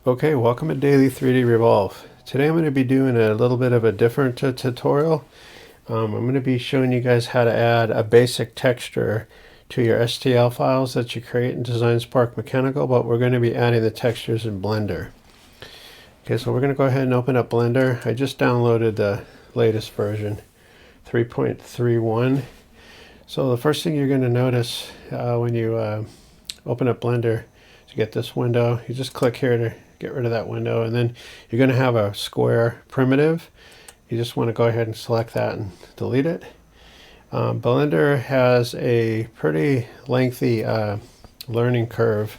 Okay, welcome to Daily 3D Revolve. Today I'm going to be doing a little bit of a different tutorial. I'm going to be showing you guys how to add a basic texture to your STL files that you create in Design Spark Mechanical, but we're going to be adding the textures in Blender. Okay, so we're going to go ahead and open up Blender. I just downloaded the latest version, 3.31. So the first thing you're going to notice when you open up Blender, to get this window, you just click here to get rid of that window, and then you're going to have a square primitive. You just want to go ahead and select that and delete it. Blender has a pretty lengthy learning curve.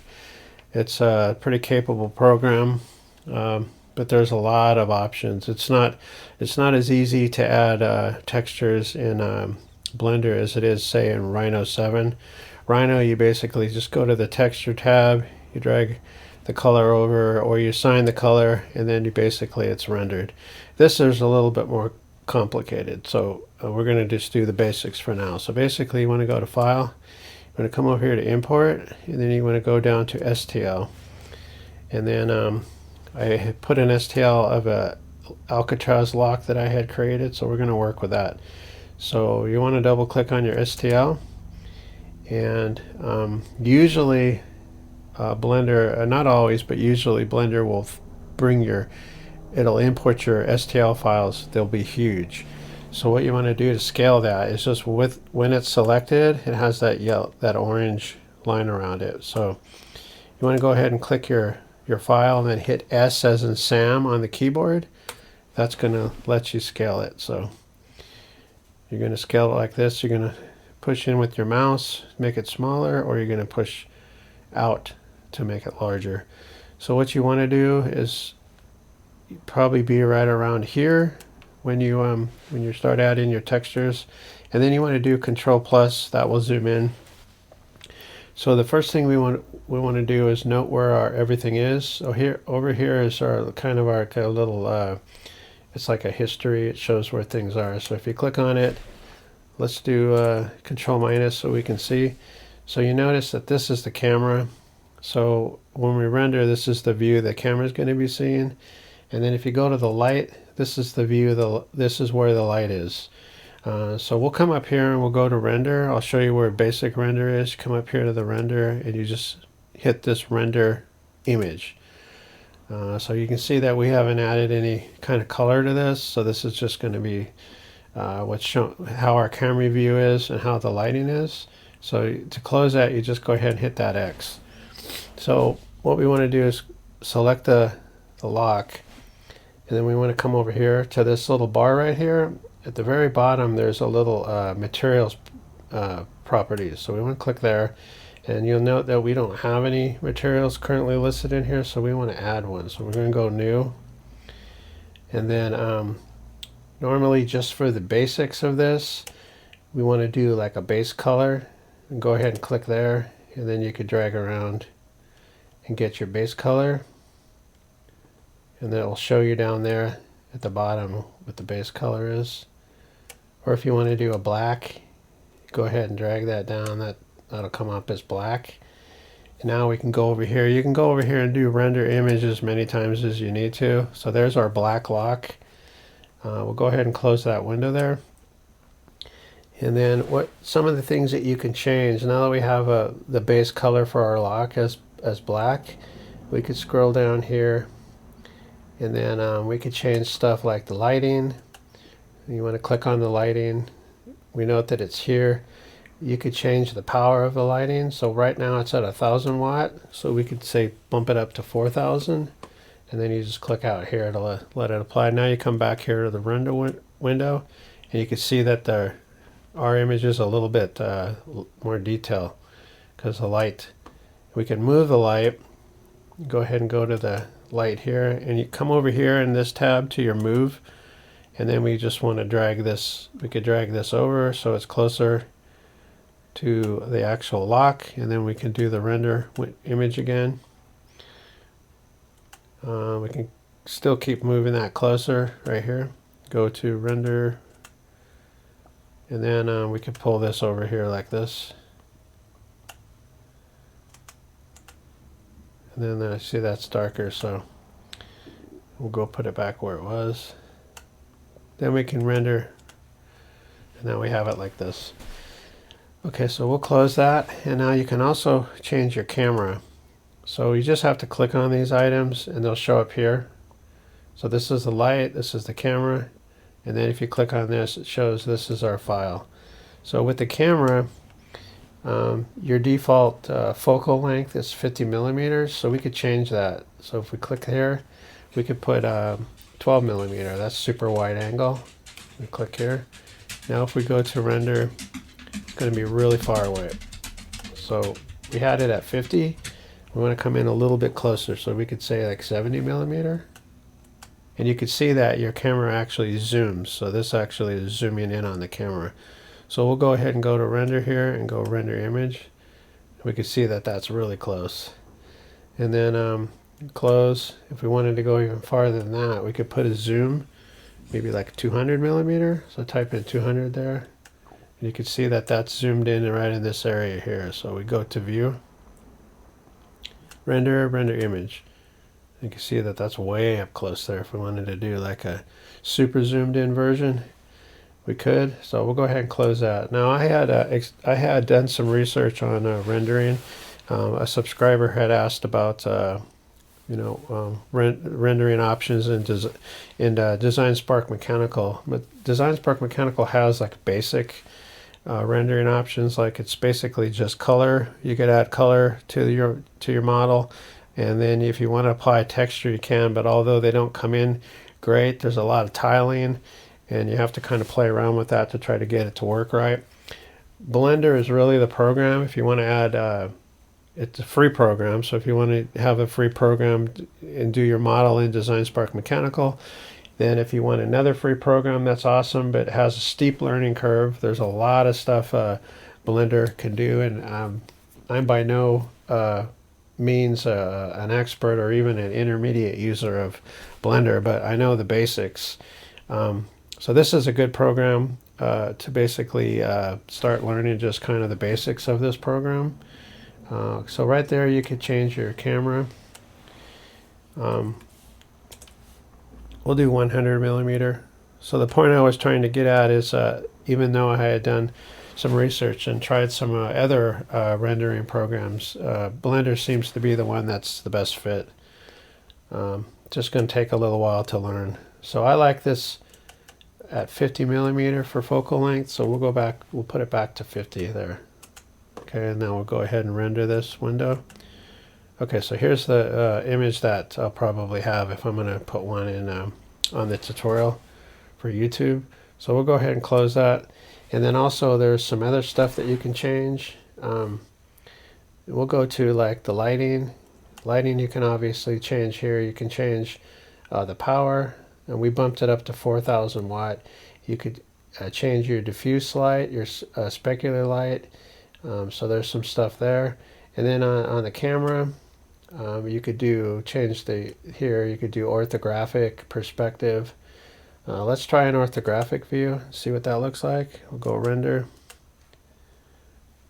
It's a pretty capable program, but there's a lot of options. It's not as easy to add textures in Blender as it is, say, in Rhino 7. Rhino, you basically just go to the texture tab, you drag the color over, or you assign the color, and then you basically it's rendered. This is a little bit more complicated, so we're going to just do the basics for now. So basically you want to go to File, you want to come over here to Import, and then you want to go down to STL. And then I put an STL of a Alcatraz lock that I had created, so we're going to work with that. So you want to double click on your STL, and usually Blender, not always, but usually Blender will it'll import your STL files. They'll be huge. So what you want to do to scale that is just when it's selected, it has that orange line around it. So you want to go ahead and click your file and then hit S as in Sam on the keyboard. That's going to let you scale it. So you're going to scale it like this. You're going to push in with your mouse, make it smaller, or you're going to push out to make it larger. So what you want to do is probably be right around here when you start adding your textures, and then you want to do Control Plus. That will zoom in. So the first thing we want to do is note where our everything is. So over here is our little it's like a history. It shows where things are. So if you click on it, let's do Control minus so we can see. So you notice that this is the camera. So when we render, this is the view the camera is going to be seeing. And then if you go to the light, this is the view, this is where the light is. So we'll come up here and we'll go to render. I'll show you where basic render is. Come up here to the render and you just hit this render image. So you can see that we haven't added any kind of color to this. So this is just going to be what's shown, how our camera view is and how the lighting is. So to close that, you just go ahead and hit that X. So what we want to do is select the lock, and then we want to come over here to this little bar right here. At the very bottom, there's a little materials properties. So we want to click there, and you'll note that we don't have any materials currently listed in here, so we want to add one. So we're going to go New, and then normally just for the basics of this, we want to do like a base color, and go ahead and click there, and then you could drag around and get your base color, and that will show you down there at the bottom what the base color is. Or if you want to do a black, go ahead and drag that down. That'll come up as black. And now we can go over here. You can go over here and do render image as many times as you need to. So there's our black lock. We'll go ahead and close that window there. And then some of the things that you can change, now that we have the base color for our lock as black, we could scroll down here, and then we could change stuff like the lighting. You want to click on the lighting. We note that it's here. You could change the power of the lighting. So right now it's at 1,000 watt. So we could say bump it up to 4,000, and then you just click out here to let it apply. Now you come back here to the render window, and you can see that our image is a little bit more detail because the light. We can move the light. Go ahead and go to the light here, and you come over here in this tab to your move, and then we just want to drag this. We could drag this over so it's closer to the actual lock, and then we can do the render image again. We can still keep moving that closer right here. Go to render, and then we can pull this over here like this. And then I see that's darker, so We'll go put it back where it was. Then we can render, and now we have it like this. Okay, so we'll close that, and now you can also change your camera. So you just have to click on these items and they'll show up here. So this is the light, this is the camera, and then if you click on this, it shows this is our file. So with the camera, your default focal length is 50 millimeters, so we could change that. So if we click here, we could put 12 millimeter, that's super wide angle. We click here. Now if we go to render, it's going to be really far away. So we had it at 50. We want to come in a little bit closer, so we could say like 70 millimeter. And you can see that your camera actually zooms. So this actually is zooming in on the camera. So we'll go ahead and go to render here and go render image. We can see that that's really close. And then close. If we wanted to go even farther than that, we could put a zoom, maybe like 200 millimeter. So type in 200 there. And you can see that that's zoomed in right in this area here. So we go to view, render image. You can see that that's way up close there. If we wanted to do like a super zoomed in version, we could. So we'll go ahead and close that. Now I had done some research on rendering. A subscriber had asked about rendering options in Design Spark Mechanical. But Design Spark Mechanical has like basic rendering options. Like it's basically just color. You could add color to your model. And then if you want to apply texture, you can, but although they don't come in great, there's a lot of tiling, and you have to kind of play around with that to try to get it to work right. Blender is really the program. If you want to add, it's a free program, so if you want to have a free program and do your model in Design Spark Mechanical, then if you want another free program, that's awesome, but it has a steep learning curve. There's a lot of stuff Blender can do, and I'm by no means an expert or even an intermediate user of Blender, but I know the basics. So this is a good program to basically start learning just kind of the basics of this program. So right there you could change your camera. We'll do 100 millimeter. So the point I was trying to get at is even though I had done some research and tried some other rendering programs, Blender seems to be the one that's the best fit. Just going to take a little while to learn. So I like this at 50 millimeter for focal length, so we'll go back, we'll put it back to 50 there. Okay, and now we'll go ahead and render this window. Okay, so here's the image that I'll probably have if I'm going to put one in on the tutorial for YouTube. So we'll go ahead and close that. And then also there's some other stuff that you can change. We'll go to like the lighting. Lighting you can obviously change here. You can change the power, and we bumped it up to 4,000 watt. You could change your diffuse light, your specular light. So there's some stuff there. And then on the camera, you could change here you could do orthographic, perspective. Let's try an orthographic view, see what that looks like. We'll go render.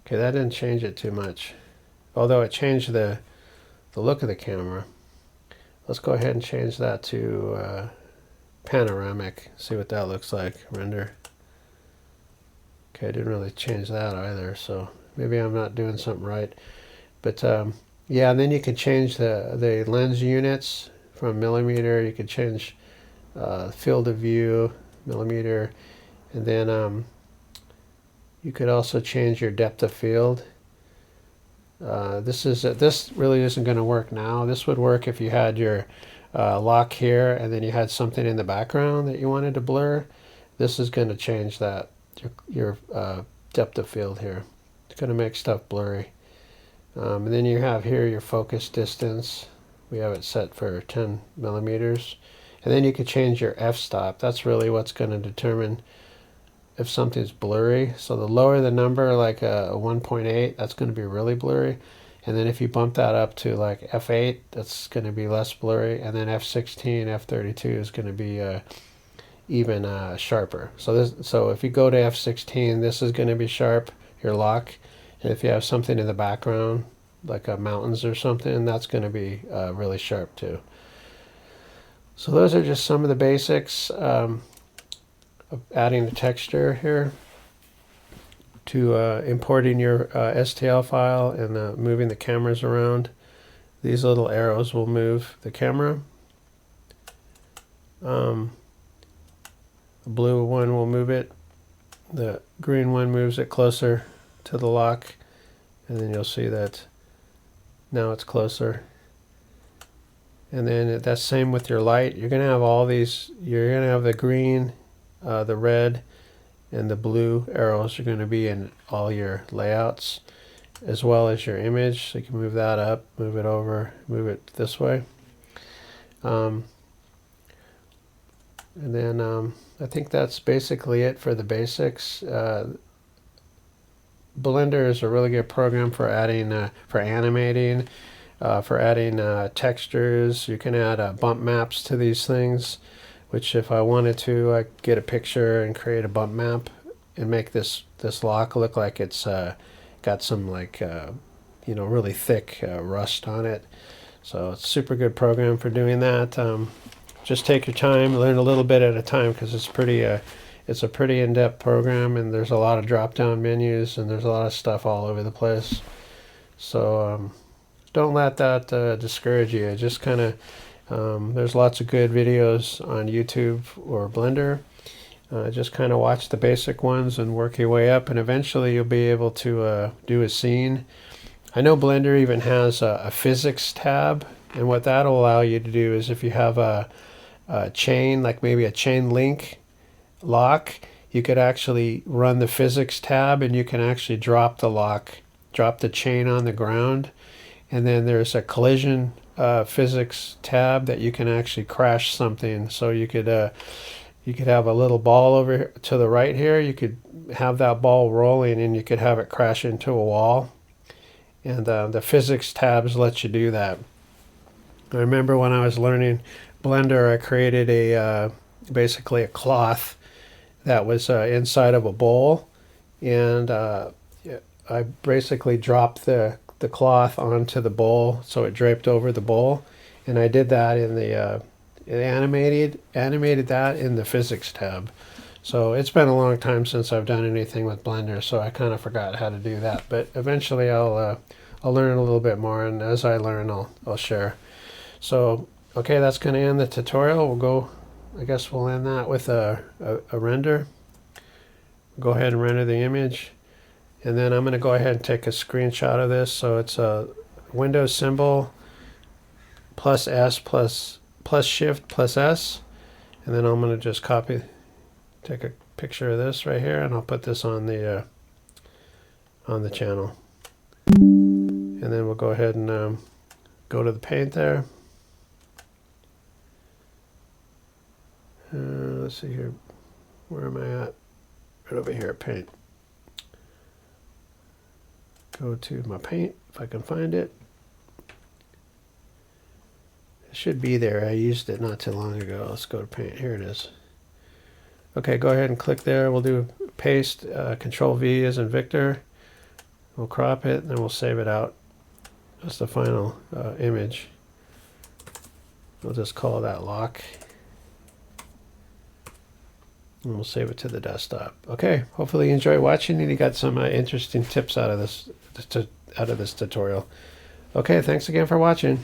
Okay, that didn't change it too much, although it changed the look of the camera. Let's go ahead and change that to panoramic, see what that looks like, render. Okay, I didn't really change that either, so maybe I'm not doing something right. But yeah, and then you can change the lens units from millimeter. You can change field of view, millimeter, and then you could also change your depth of field. This really isn't going to work now. This would work if you had your lock here and then you had something in the background that you wanted to blur. This is going to change that, your depth of field here. It's going to make stuff blurry. And then you have here your focus distance. We have it set for 10 millimeters. And then you can change your f-stop. That's really what's going to determine if something's blurry. So the lower the number, like a 1.8, that's going to be really blurry. And then if you bump that up to like f8, that's going to be less blurry. And then f16, f32 is going to be even sharper. So if you go to f16, this is going to be sharp, your lock. And if you have something in the background, like mountains or something, that's going to be really sharp too. So those are just some of the basics of adding the texture here, to importing your STL file and moving the cameras around. These little arrows will move the camera. The blue one will move it. The green one moves it closer to the lock, and then you'll see that now it's closer. And then that's same with your light. You're going to have all these. You're going to have the green, the red, and the blue arrows are going to be in all your layouts, as well as your image. So you can move that up, move it over, move it this way. And then I think that's basically it for the basics. Blender is a really good program for adding, for animating, for adding textures. You can add bump maps to these things, which if I wanted to, I could get a picture and create a bump map and make this lock look like it's got some really thick rust on it. So it's a super good program for doing that. Just take your time, learn a little bit at a time, because it's a pretty in-depth program, and there's a lot of drop-down menus, and there's a lot of stuff all over the place. So don't let that discourage you. Just kind of there's lots of good videos on YouTube or Blender. Just kind of watch the basic ones and work your way up, and eventually you'll be able to do a scene. I know Blender even has a physics tab, and what that'll allow you to do is if you have a chain, like maybe a chain link lock, you could actually run the physics tab, and you can actually drop the chain on the ground, and then there's a collision physics tab that you can actually crash something. So you could have a little ball over to the right here. You could have that ball rolling, and you could have it crash into a wall. And the physics tabs let you do that. I remember when I was learning Blender, I created basically a cloth that was inside of a bowl, and I basically dropped the cloth onto the bowl, so it draped over the bowl, and I did that in the animated that in the physics tab. So it's been a long time since I've done anything with Blender, so I kind of forgot how to do that. But eventually I'll learn a little bit more, and as I learn, I'll share. So okay, that's going to end the tutorial. I guess we'll end that with a render. Go ahead and render the image, and then I'm going to go ahead and take a screenshot of this. So it's a Windows symbol plus S plus Shift plus S, and then I'm going to just take a picture of this right here, and I'll put this on the channel. And then we'll go ahead and go to the paint there. Let's see here. Where am I at? Right over here at paint. Go to my paint if I can find it. It should be there. I used it not too long ago. Let's go to paint. Here it is. Okay, go ahead and click there. We'll do paste, Control V as in Victor. We'll crop it, and then we'll save it out. That's the final image. We'll just call that lock. And we'll save it to the desktop. Okay, hopefully you enjoy watching and you got some interesting tips out of this tutorial. Okay, thanks again for watching.